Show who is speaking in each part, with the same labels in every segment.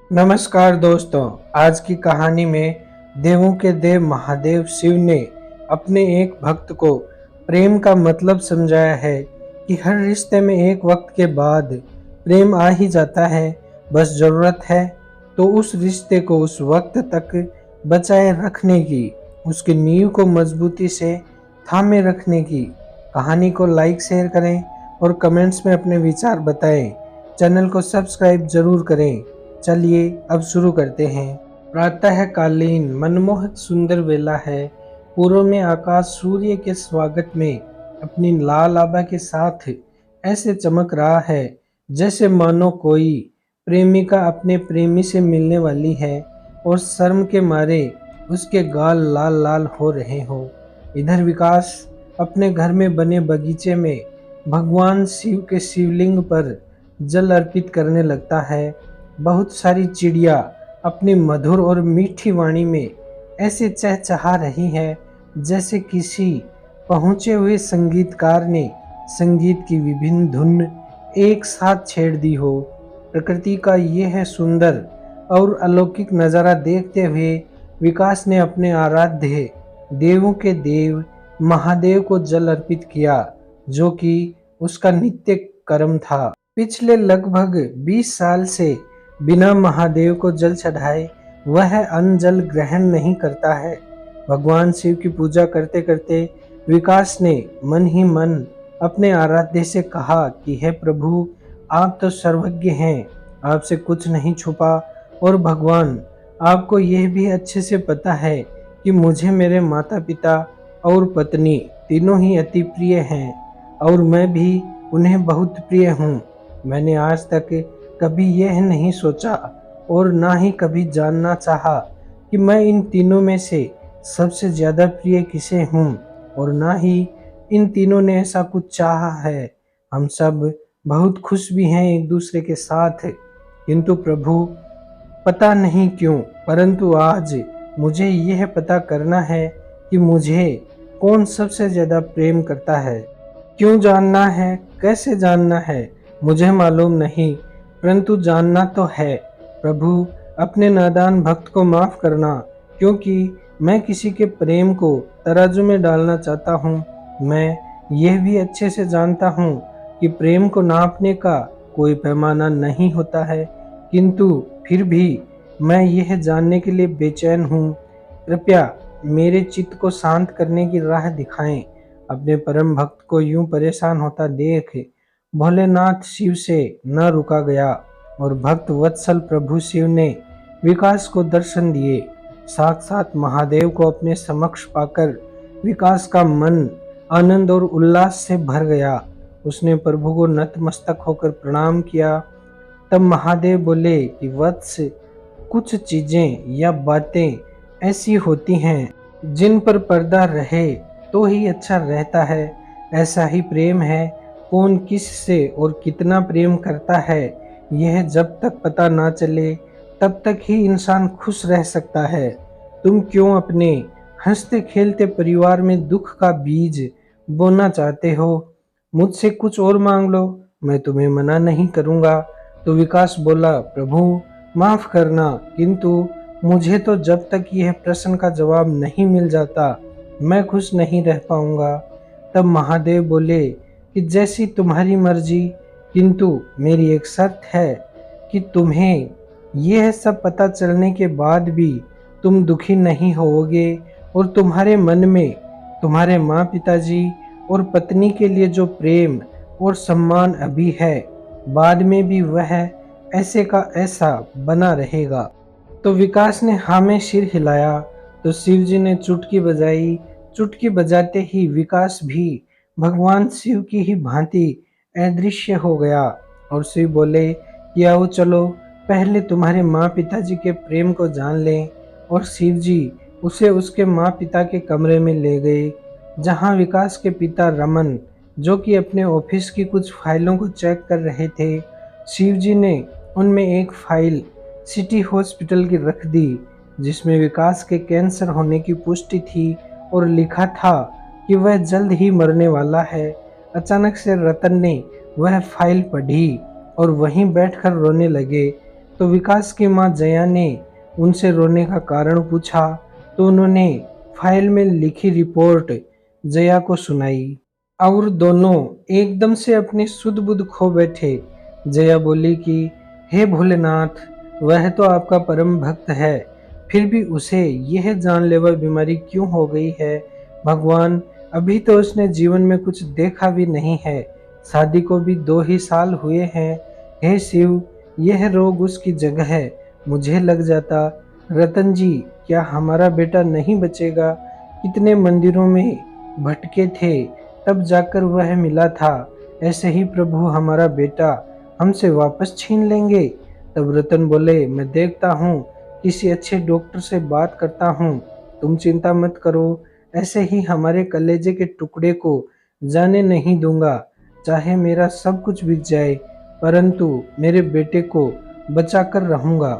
Speaker 1: नमस्कार दोस्तों। आज की कहानी में देवों के देव महादेव शिव ने अपने एक भक्त को प्रेम का मतलब समझाया है कि हर रिश्ते में एक वक्त के बाद प्रेम आ ही जाता है। बस जरूरत है तो उस रिश्ते को उस वक्त तक बचाए रखने की, उसकी नींव को मजबूती से थामे रखने की। कहानी को लाइक शेयर करें और कमेंट्स में अपने विचार बताएं। चैनल को सब्सक्राइब जरूर करें। चलिए अब शुरू करते हैं। प्रातःकालीन मनमोहक सुंदर वेला है। पूर्व में आकाश सूर्य के स्वागत में अपनी लाल आभा के साथ ऐसे चमक रहा है जैसे मानो कोई प्रेमिका अपने प्रेमी से मिलने वाली है और शर्म के मारे उसके गाल लाल लाल हो रहे हो। इधर विकास अपने घर में बने बगीचे में भगवान शिव के शिवलिंग पर जल अर्पित करने लगता है। बहुत सारी चिड़िया अपनी मधुर और मीठी वाणी में ऐसे चहचहा रही है जैसे किसी पहुंचे हुए संगीतकार ने संगीत की विभिन्न धुन एक साथ छेड़ दी हो। प्रकृति का यह सुंदर और अलौकिक नज़ारा देखते हुए विकास ने अपने आराध्य देवों के देव महादेव को जल अर्पित किया, जो कि उसका नित्य कर्म था। पिछले लगभग 20 साल से बिना महादेव को जल चढ़ाए वह अन्न जल ग्रहण नहीं करता है। भगवान शिव की पूजा करते करते विकास ने मन ही मन अपने आराध्य से कहा कि हे प्रभु, आप तो सर्वज्ञ हैं, आपसे कुछ नहीं छुपा। और भगवान, आपको यह भी अच्छे से पता है कि मुझे मेरे माता पिता और पत्नी तीनों ही अति प्रिय हैं और मैं भी उन्हें बहुत प्रिय हूँ। मैंने आज तक कभी यह नहीं सोचा और ना ही कभी जानना चाहा कि मैं इन तीनों में से सबसे ज़्यादा प्रिय किसे हूँ, और ना ही इन तीनों ने ऐसा कुछ चाहा है। हम सब बहुत खुश भी हैं एक दूसरे के साथ, किंतु प्रभु, पता नहीं क्यों, परंतु आज मुझे यह पता करना है कि मुझे कौन सबसे ज़्यादा प्रेम करता है। क्यों जानना है, कैसे जानना है, मुझे मालूम नहीं, परंतु जानना तो है। प्रभु, अपने नादान भक्त को माफ करना, क्योंकि मैं किसी के प्रेम को तराजू में डालना चाहता हूँ। मैं यह भी अच्छे से जानता हूँ कि प्रेम को नापने का कोई पैमाना नहीं होता है, किंतु फिर भी मैं यह जानने के लिए बेचैन हूँ। कृपया मेरे चित्त को शांत करने की राह दिखाएं। अपने परम भक्त को यूं परेशान होता देख भोलेनाथ शिव से न रुका गया और भक्त वत्सल प्रभु शिव ने विकास को दर्शन दिए। साक्षात महादेव को अपने समक्ष पाकर विकास का मन आनंद और उल्लास से भर गया। उसने प्रभु को नतमस्तक होकर प्रणाम किया। तब महादेव बोले कि वत्स, कुछ चीजें या बातें ऐसी होती हैं जिन पर पर्दा रहे तो ही अच्छा रहता है। ऐसा ही प्रेम है। कौन किस से और कितना प्रेम करता है, यह जब तक पता ना चले तब तक ही इंसान खुश रह सकता है। तुम क्यों अपने हंसते खेलते परिवार में दुख का बीज बोना चाहते हो? मुझसे कुछ और मांग लो, मैं तुम्हें मना नहीं करूँगा। तो विकास बोला, प्रभु माफ़ करना, किंतु मुझे तो जब तक यह प्रश्न का जवाब नहीं मिल जाता मैं खुश नहीं रह पाऊँगा। तब महादेव बोले कि जैसी तुम्हारी मर्जी, किंतु मेरी एक शर्त है कि तुम्हें यह सब पता चलने के बाद भी तुम दुखी नहीं होगे और तुम्हारे मन में तुम्हारे माँ पिताजी और पत्नी के लिए जो प्रेम और सम्मान अभी है, बाद में भी वह ऐसे का ऐसा बना रहेगा। तो विकास ने हाँ में सिर हिलाया। तो शिव जी ने चुटकी बजाई। चुटकी बजाते ही विकास भी भगवान शिव की ही भांति अदृश्य हो गया और शिव बोले कि आओ चलो, पहले तुम्हारे माँ पिताजी के प्रेम को जान लें। और शिव जी उसे उसके माँ पिता के कमरे में ले गए, जहाँ विकास के पिता रमन, जो कि अपने ऑफिस की कुछ फाइलों को चेक कर रहे थे, शिव जी ने उनमें एक फाइल सिटी हॉस्पिटल की रख दी, जिसमें विकास के कैंसर होने की पुष्टि थी और लिखा था कि वह जल्द ही मरने वाला है। अचानक से रतन ने वह फाइल पढ़ी और वहीं बैठकर रोने लगे। तो तो विकास की माँ जया ने उनसे रोने का कारण पूछा तो उन्होंने फाइल में लिखी रिपोर्ट जया को सुनाई और दोनों एकदम से अपनी सुध बुध खो बैठे। जया बोली कि हे भोलेनाथ, वह तो आपका परम भक्त है, फिर भी उसे यह जानलेवा बीमारी क्यों हो गई है? भगवान, अभी तो उसने जीवन में कुछ देखा भी नहीं है, शादी को भी 2 ही साल हुए हैं। हे शिव, यह रोग उसकी जगह है, मुझे लग जाता। रतन जी, क्या हमारा बेटा नहीं बचेगा? कितने मंदिरों में भटके थे, तब जाकर वह मिला था। ऐसे ही प्रभु हमारा बेटा हमसे वापस छीन लेंगे? तब रतन बोले, मैं देखता हूँ, किसी अच्छे डॉक्टर से बात करता हूँ, तुम चिंता मत करो। ऐसे ही हमारे कलेजे के टुकड़े को जाने नहीं दूंगा, चाहे मेरा सब कुछ बिक जाए, परंतु मेरे बेटे को बचा कर रहूंगा।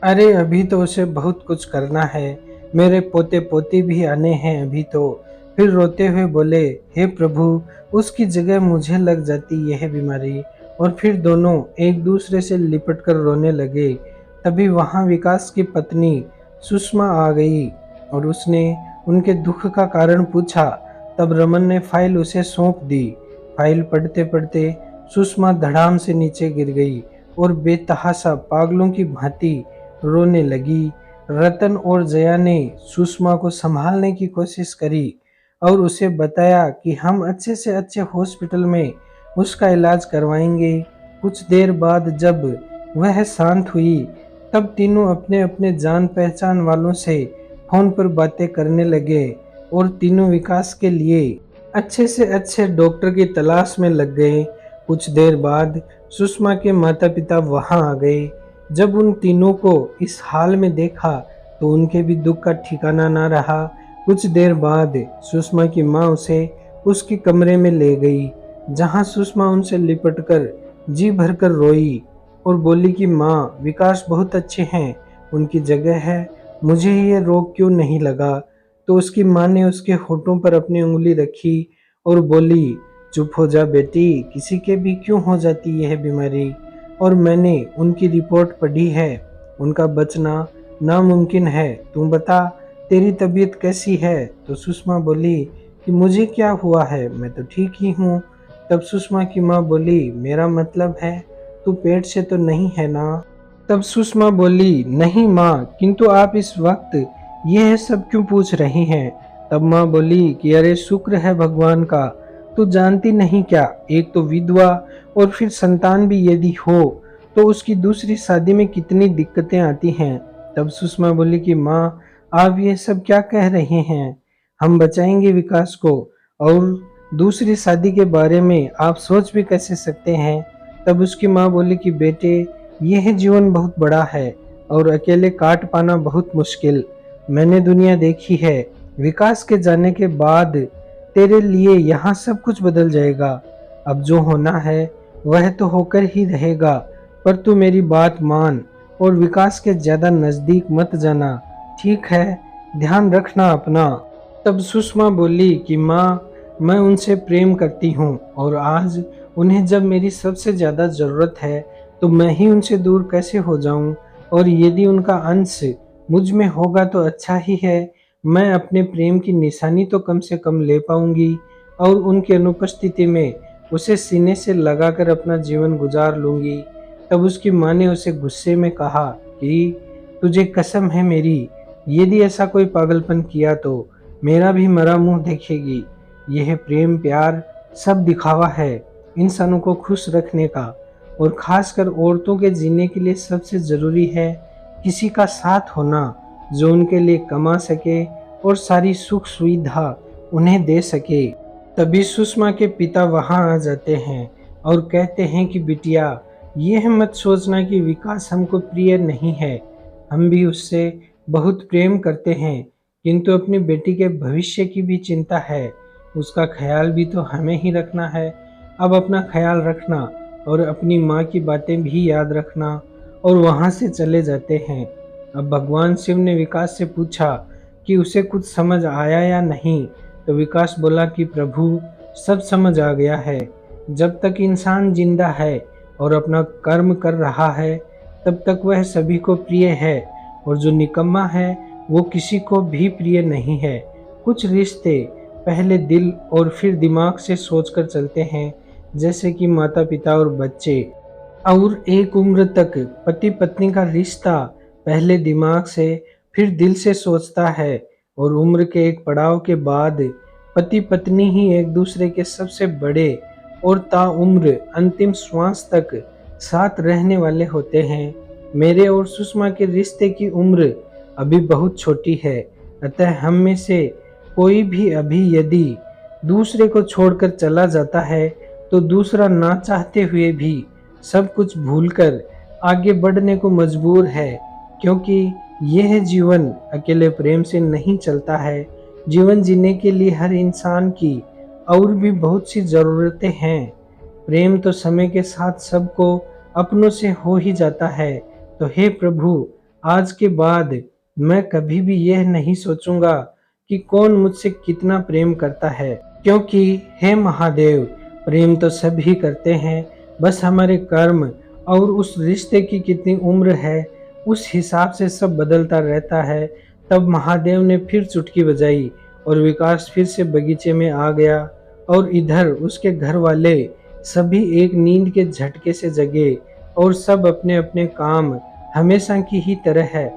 Speaker 1: अरे अभी तो उसे बहुत कुछ करना है, मेरे पोते पोती भी आने हैं अभी तो। फिर रोते हुए बोले, हे प्रभु, उसकी जगह मुझे लग जाती यह बीमारी। और फिर दोनों एक दूसरे से लिपट कर रोने लगे। तभी वहां विकास की पत्नी सुषमा आ गई और उसने उनके दुख का कारण पूछा। तब रमन ने फाइल उसे सौंप दी। फाइल पढ़ते पढ़ते सुषमा धड़ाम से नीचे गिर गई और बेतहाशा पागलों की भांति रोने लगी। रतन और जया ने सुषमा को संभालने की कोशिश करी और उसे बताया कि हम अच्छे से अच्छे हॉस्पिटल में उसका इलाज करवाएंगे। कुछ देर बाद जब वह शांत हुई, तब तीनों अपने अपने जान पहचान वालों से फोन पर बातें करने लगे और तीनों विकास के लिए अच्छे से अच्छे डॉक्टर की तलाश में लग गए। कुछ देर बाद सुषमा के माता पिता वहां आ गए। जब उन तीनों को इस हाल में देखा तो उनके भी दुख का ठिकाना ना रहा। कुछ देर बाद सुषमा की माँ उसे उसके कमरे में ले गई, जहां सुषमा उनसे लिपटकर जी भरकर रोई और बोली कि माँ, विकास बहुत अच्छे हैं, उनकी जगह है, मुझे ये रोग क्यों नहीं लगा? तो उसकी माँ ने उसके होठों पर अपनी उंगली रखी और बोली, चुप हो जा बेटी, किसी के भी क्यों हो जाती यह बीमारी, और मैंने उनकी रिपोर्ट पढ़ी है, उनका बचना नामुमकिन है। तू बता, तेरी तबीयत कैसी है? तो सुषमा बोली कि मुझे क्या हुआ है, मैं तो ठीक ही हूँ। तब सुषमा की माँ बोली, मेरा मतलब है तू पेट से तो नहीं है ना? तब सुषमा बोली, नहीं माँ, किंतु आप इस वक्त यह सब क्यों पूछ रही हैं? तब माँ बोली कि अरे शुक्र है भगवान का, तू जानती नहीं क्या, एक तो विधवा और फिर संतान भी यदि हो तो उसकी दूसरी शादी में कितनी दिक्कतें आती हैं। तब सुषमा बोली कि माँ, आप ये सब क्या कह रहे हैं? हम बचाएंगे विकास को, और दूसरी शादी के बारे में आप सोच भी कैसे सकते हैं? तब उसकी माँ बोली कि बेटे, यह जीवन बहुत बड़ा है और अकेले काट पाना बहुत मुश्किल। मैंने दुनिया देखी है, विकास के जाने के बाद तेरे लिए यहाँ सब कुछ बदल जाएगा। अब जो होना है वह तो होकर ही रहेगा, पर तू मेरी बात मान और विकास के ज्यादा नजदीक मत जाना, ठीक है? ध्यान रखना अपना। तब सुषमा बोली कि माँ, मैं उनसे प्रेम करती हूँ और आज उन्हें जब मेरी सबसे ज़्यादा ज़रूरत है तो मैं ही उनसे दूर कैसे हो जाऊँ? और यदि उनका अंश मुझ में होगा तो अच्छा ही है, मैं अपने प्रेम की निशानी तो कम से कम ले पाऊंगी और उनकी अनुपस्थिति में उसे सीने से लगाकर अपना जीवन गुजार लूंगी। तब उसकी माँ ने उसे गुस्से में कहा कि तुझे कसम है मेरी, यदि ऐसा कोई पागलपन किया तो मेरा भी मरा मुंह देखेगी। यह प्रेम प्यार सब दिखावा है, इंसानों को खुश रखने का, और खासकर औरतों के जीने के लिए सबसे ज़रूरी है किसी का साथ होना जो उनके लिए कमा सके और सारी सुख सुविधा उन्हें दे सके। तभी सुषमा के पिता वहां आ जाते हैं और कहते हैं कि बिटिया, यह मत सोचना कि विकास हमको प्रिय नहीं है, हम भी उससे बहुत प्रेम करते हैं, किंतु अपनी बेटी के भविष्य की भी चिंता है, उसका ख्याल भी तो हमें ही रखना है। अब अपना ख्याल रखना और अपनी माँ की बातें भी याद रखना। और वहाँ से चले जाते हैं। अब भगवान शिव ने विकास से पूछा कि उसे कुछ समझ आया या नहीं। तो विकास बोला कि प्रभु, सब समझ आ गया है। जब तक इंसान जिंदा है और अपना कर्म कर रहा है, तब तक वह सभी को प्रिय है, और जो निकम्मा है वो किसी को भी प्रिय नहीं है। कुछ रिश्ते पहले दिल और फिर दिमाग से सोचकर चलते हैं, जैसे कि माता पिता और बच्चे। और एक उम्र तक पति पत्नी का रिश्ता पहले दिमाग से फिर दिल से सोचता है, और उम्र के एक पड़ाव के बाद पति पत्नी ही एक दूसरे के सबसे बड़े और ताउम्र अंतिम श्वास तक साथ रहने वाले होते हैं। मेरे और सुषमा के रिश्ते की उम्र अभी बहुत छोटी है, अतः हम में से कोई भी अभी यदि दूसरे को छोड़कर चला जाता है तो दूसरा ना चाहते हुए भी सब कुछ भूलकर आगे बढ़ने को मजबूर है, क्योंकि यह जीवन अकेले प्रेम से नहीं चलता है। जीवन जीने के लिए हर इंसान की और भी बहुत सी ज़रूरतें हैं। प्रेम तो समय के साथ सबको अपनों से हो ही जाता है। तो हे प्रभु, आज के बाद मैं कभी भी यह नहीं सोचूंगा कि कौन मुझसे कितना प्रेम करता है, क्योंकि हे महादेव, प्रेम तो सभी करते हैं, बस हमारे कर्म और उस रिश्ते की कितनी उम्र है उस हिसाब से सब बदलता रहता है। तब महादेव ने फिर चुटकी बजाई और विकास फिर से बगीचे में आ गया, और इधर उसके घर वाले सभी एक नींद के झटके से जगे और सब अपने अपने काम हमेशा की ही तरह है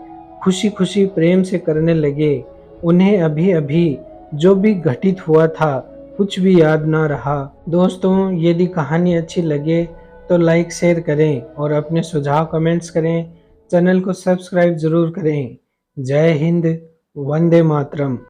Speaker 1: खुशी खुशी प्रेम से करने लगे। उन्हें अभी अभी जो भी घटित हुआ था कुछ भी याद ना रहा। दोस्तों, यदि कहानी अच्छी लगे तो लाइक शेयर करें और अपने सुझाव कमेंट्स करें। चैनल को सब्सक्राइब जरूर करें। जय हिंद, वंदे मातरम।